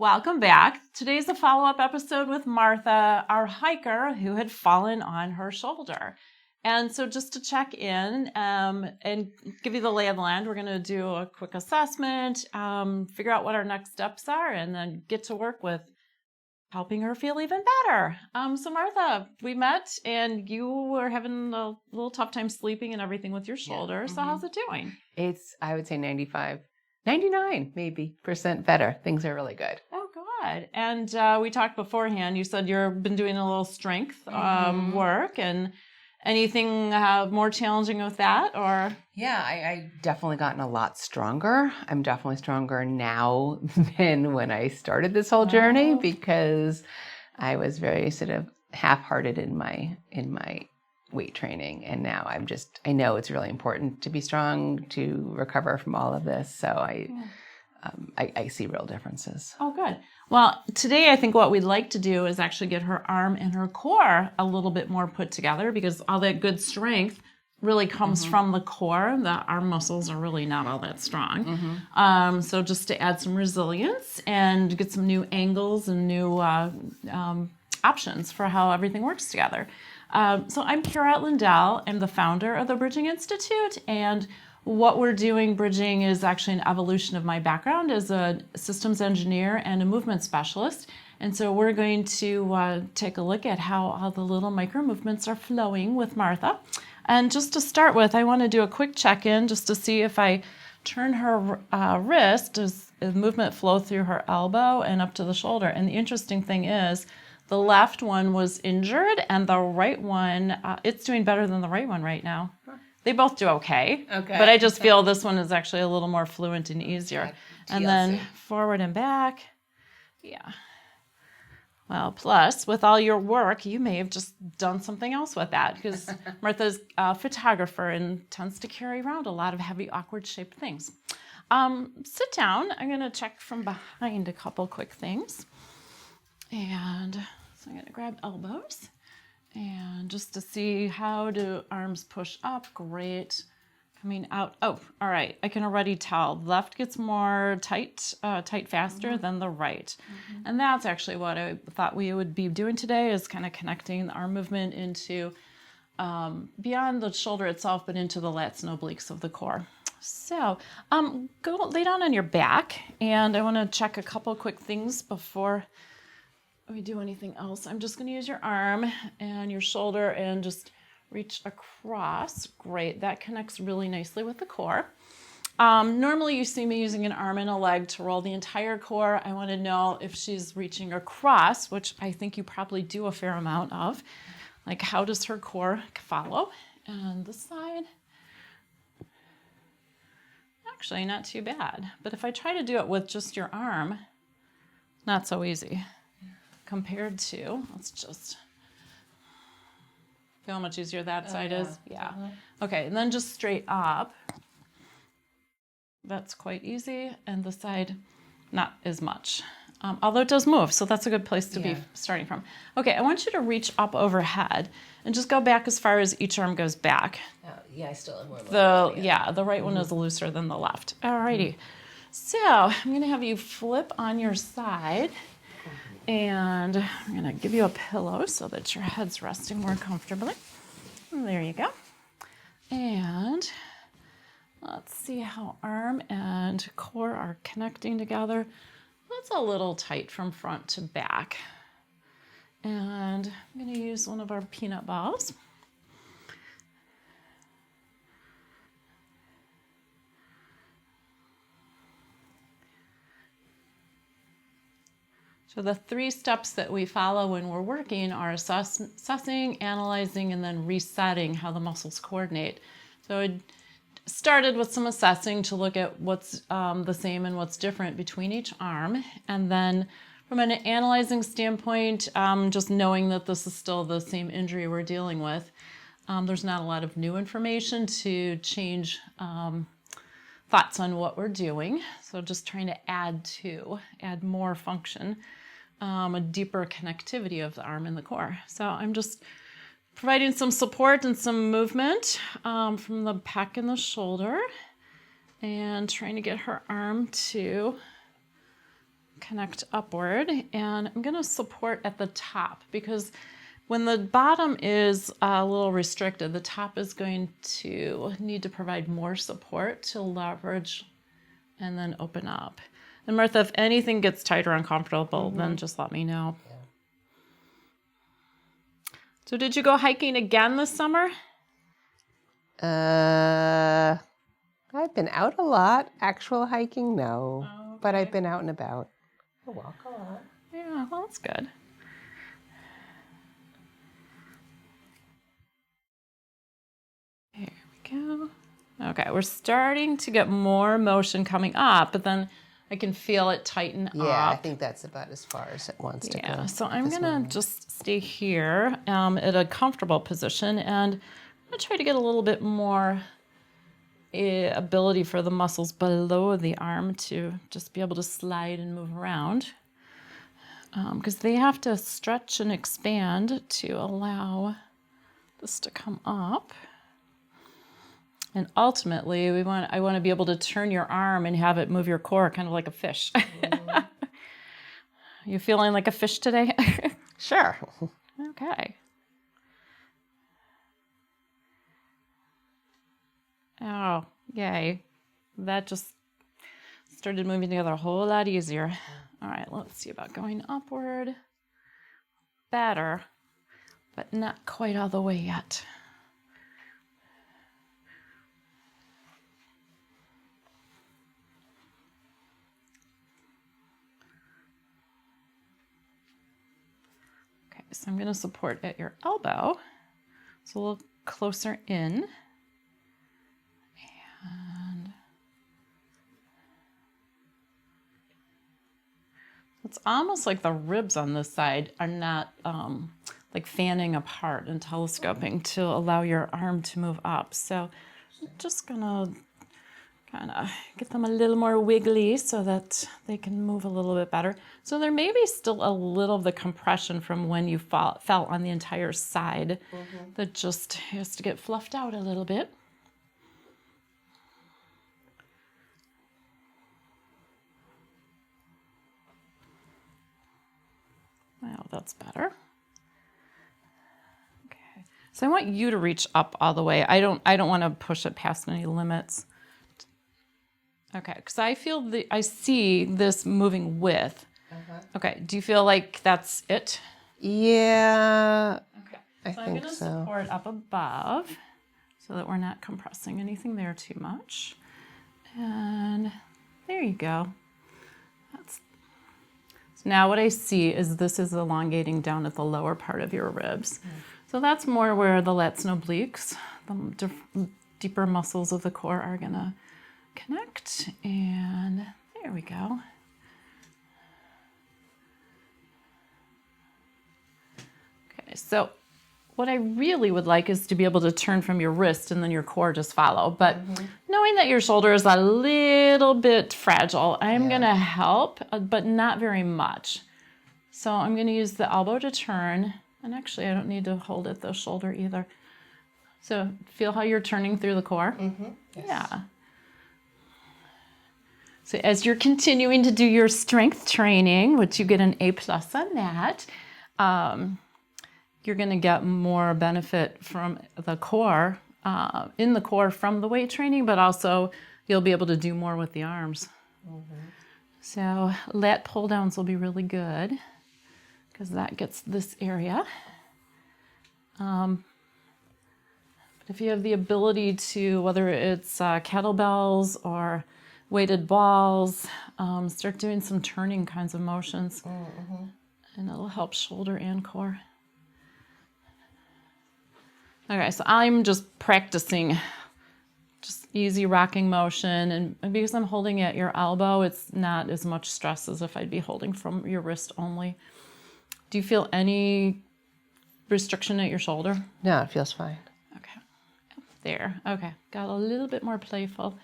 Welcome back. Today's a follow-up episode with Martha, our hiker who had fallen on her shoulder. And so just to check in and give you the lay of the land, we're going to do a quick assessment, figure out what our next steps are, and then get to work with helping her feel even better. So Martha, we met and you were having a little tough time sleeping and everything with your shoulder. So how's it doing? It's, I would say 99 maybe % better. Things are really good. Oh, good. And we talked beforehand. You said you've been doing a little strength work, and anything more challenging with that, or? Yeah, I definitely gotten a lot stronger. I'm definitely stronger now than when I started this whole journey because I was very sort of half-hearted in my weight training, and now I know it's really important to be strong to recover from all of this. So I see real differences. Oh, good. Well, today I think what we'd like to do is actually get her arm and her core a little bit more put together, because all that good strength really comes from the core. The arm muscles are really not all that strong. So just to add some resilience and get some new angles and new options for how everything works together. So I'm Kara Lindell. I'm the founder of the Bridging Institute, and what we're doing, Bridging, is actually an evolution of my background as a systems engineer and a movement specialist. And so we're going to take a look at how all the little micro movements are flowing with Martha. And just to start with, I want to do a quick check-in just to see if I turn her wrist, does the movement flow through her elbow and up to the shoulder. And the interesting thing is, the left one was injured, and the right one, it's doing better than the right one right now. They both do okay. But I just feel this one is actually a little more fluent and easier. And then forward and back. Yeah. Well, plus, with all your work, you may have just done something else with that, because Martha's a photographer and tends to carry around a lot of heavy, awkward-shaped things. Sit down. I'm going to check from behind a couple quick things. And so I'm going to grab elbows. And just to see, how do arms push up? Great. Coming out. Oh, all right. I can already tell. Left gets more tight faster than the right. And that's actually what I thought we would be doing today, is kind of connecting the arm movement into beyond the shoulder itself, but into the lats and obliques of the core. So go lay down on your back, and I want to check a couple quick things before we do anything else. I'm just going to use your arm and your shoulder and just reach across. Great. That connects really nicely with the core. Normally you see me using an arm and a leg to roll the entire core. I want to know if she's reaching across, which I think you probably do a fair amount of. Like, how does her core follow? And this side, actually not too bad. But if I try to do it with just your arm, not so easy. Compared to, let's just feel how much easier that side is. Yeah. Okay, and then just straight up. That's quite easy, and the side, not as much. Although it does move, so that's a good place to be starting from. Okay, I want you to reach up overhead and just go back as far as each arm goes back. I still am more. The right one is looser than the left. Alrighty. So I'm going to have you flip on your side. And I'm going to give you a pillow so that your head's resting more comfortably. There you go. And let's see how arm and core are connecting together. That's a little tight from front to back. And I'm going to use one of our peanut balls. So the 3 steps that we follow when we're working are assessing, analyzing, and then resetting how the muscles coordinate. So I started with some assessing to look at what's the same and what's different between each arm. And then from an analyzing standpoint, just knowing that this is still the same injury we're dealing with. There's not a lot of new information to change thoughts on what we're doing. So just trying to add more function. A deeper connectivity of the arm and the core. So I'm just providing some support and some movement from the back and the shoulder, and trying to get her arm to connect upward, and I'm going to support at the top because when the bottom is a little restricted, the top is going to need to provide more support to leverage and then open up. And Martha, if anything gets tight or uncomfortable, then just let me know. Yeah. So did you go hiking again this summer? I've been out a lot. Actual hiking, no. Okay. But I've been out and about. I walk a lot. Yeah, well, that's good. There we go. Okay, we're starting to get more motion coming up, but then I can feel it tighten up. Yeah, I think that's about as far as it wants to go. Yeah, so I'm going to just stay here at a comfortable position, and I'm going to try to get a little bit more ability for the muscles below the arm to just be able to slide and move around, because they have to stretch and expand to allow this to come up. And ultimately, I want to be able to turn your arm and have it move your core kind of like a fish. You feeling like a fish today? Sure. Okay. Oh, yay. That just started moving together a whole lot easier. All right, let's see about going upward. Better, but not quite all the way yet. So I'm going to support at your elbow. It's a little closer in. And it's almost like the ribs on this side are not like fanning apart and telescoping to allow your arm to move up. So I'm just going to kind of get them a little more wiggly so that they can move a little bit better. So there may be still a little of the compression from when you fell on the entire side that just has to get fluffed out a little bit. Well, that's better. Okay. So I want you to reach up all the way. I don't want to push it past any limits. Okay, because I see this moving with. Okay, do you feel like that's it? Yeah. Okay. I think I'm going to so. support up above so that we're not compressing anything there too much. And there you go. So now what I see is this is elongating down at the lower part of your ribs. So that's more where the lats and obliques, the deeper muscles of the core, are going to connect, and there we go. Okay, so what I really would like is to be able to turn from your wrist and then your core just follow. But knowing that your shoulder is a little bit fragile, I'm going to help, but not very much. So I'm going to use the elbow to turn, and actually I don't need to hold at the shoulder either. So feel how you're turning through the core? Yes. Yeah. So as you're continuing to do your strength training, which you get an A+ on that, you're going to get more benefit from the core, in the core from the weight training, but also you'll be able to do more with the arms. So lat pull downs will be really good because that gets this area. But if you have the ability to, whether it's kettlebells or weighted balls, start doing some turning kinds of motions, and it'll help shoulder and core. Okay, so I'm just practicing just easy rocking motion, and because I'm holding at your elbow, it's not as much stress as if I'd be holding from your wrist only. Do you feel any restriction at your shoulder? No, it feels fine. Okay, there, okay, got a little bit more playful.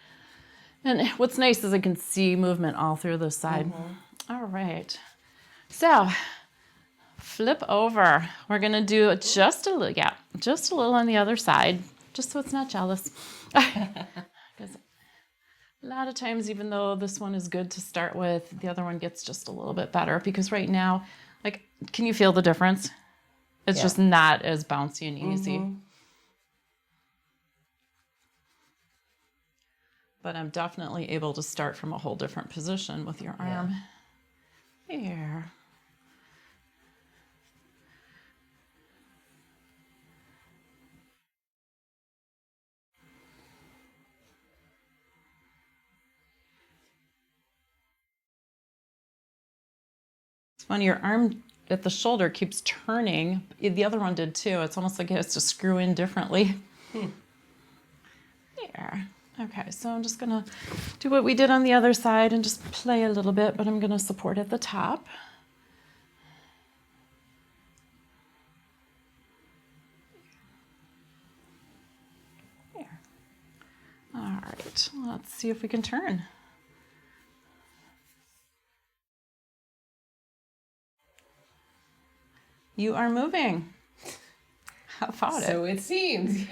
And what's nice is I can see movement all through this side. All right. So flip over. We're going to do just a little on the other side, just so it's not jealous. 'Cause A lot of times, even though this one is good to start with, the other one gets just a little bit better because right now, like, can you feel the difference? It's just not as bouncy and easy. But I'm definitely able to start from a whole different position with your arm. Here. It's funny, your arm at the shoulder keeps turning. The other one did too. It's almost like it has to screw in differently. There. Okay, so I'm just gonna do what we did on the other side and just play a little bit, but I'm gonna support at the top. There. All right, let's see if we can turn. You are moving. How about it? So it seems.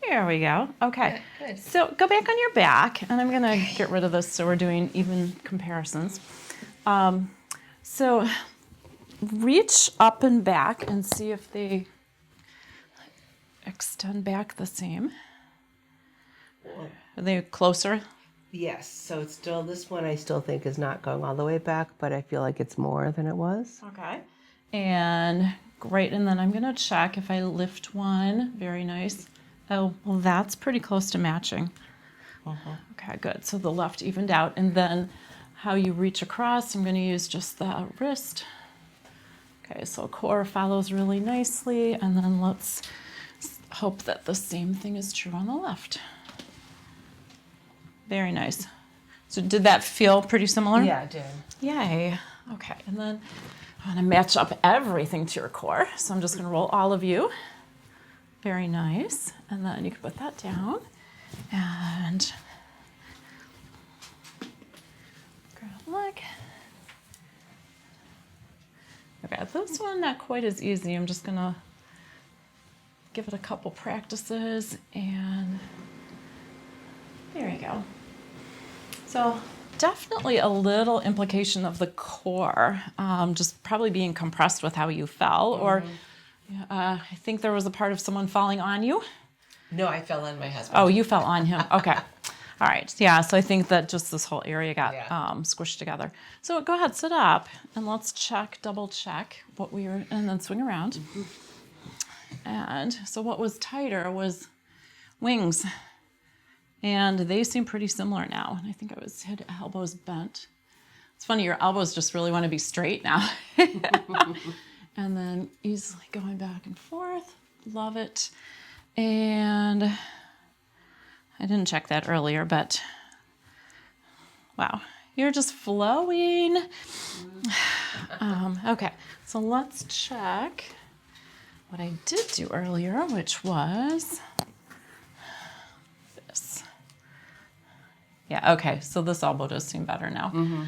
There we go. Okay. Good. So go back on your back, and I'm going to get rid of this so we're doing even comparisons. So reach up and back and see if they extend back the same. Are they closer? Yes, so it's still, this one I still think is not going all the way back, but I feel like it's more than it was. Okay. And great. And then I'm going to check if I lift one. Very nice. Oh, well, that's pretty close to matching. Okay, good. So the left evened out. And then how you reach across, I'm going to use just the wrist. Okay, so core follows really nicely. And then let's hope that the same thing is true on the left. Very nice. So did that feel pretty similar? Yeah, it did. Yay. Okay, and then I want to match up everything to your core. So I'm just going to roll all of you. Very nice. And then you can put that down. And grab a leg. Okay, this one not quite as easy. I'm just going to give it a couple practices. And there you go. So definitely a little implication of the core, just probably being compressed with how you fell, or I think there was a part of someone falling on you. No, I fell on my husband. Oh, you fell on him. Okay. All right. Yeah, so I think that just this whole area got squished together. So go ahead, sit up, and let's double check what we were, and then swing around. And so what was tighter was wings. And they seem pretty similar now. And I think I had elbows bent. It's funny, your elbows just really want to be straight now. And then easily going back and forth. Love it. And I didn't check that earlier, but wow, you're just flowing. Okay, so let's check what I did do earlier, which was this. Yeah, okay, so this elbow does seem better now.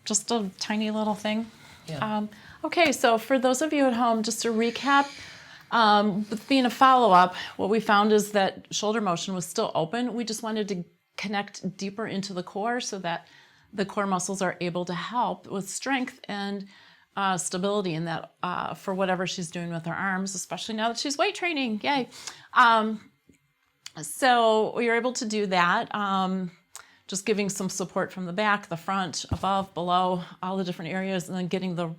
Just a tiny little thing. Yeah. Okay, so for those of you at home, just to recap, with being a follow-up, what we found is that shoulder motion was still open. We just wanted to connect deeper into the core so that the core muscles are able to help with strength and stability in that for whatever she's doing with her arms, especially now that she's weight training. Yay. So we were able to do that, just giving some support from the back, the front, above, below, all the different areas, and then getting the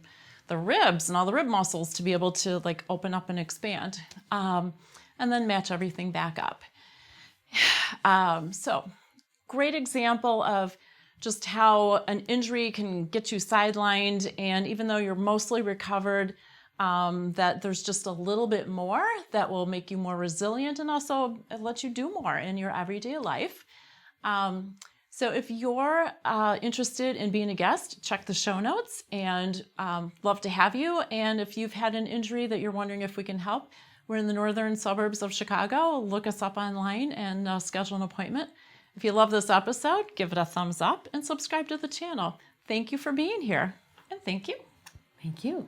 ribs and all the rib muscles to be able to like open up and expand, and then match everything back up. So great example of just how an injury can get you sidelined, and even though you're mostly recovered, that there's just a little bit more that will make you more resilient and also let you do more in your everyday life. So if you're interested in being a guest, check the show notes, and love to have you. And if you've had an injury that you're wondering if we can help, we're in the northern suburbs of Chicago. Look us up online and schedule an appointment. If you love this episode, give it a thumbs up and subscribe to the channel. Thank you for being here, and thank you. Thank you.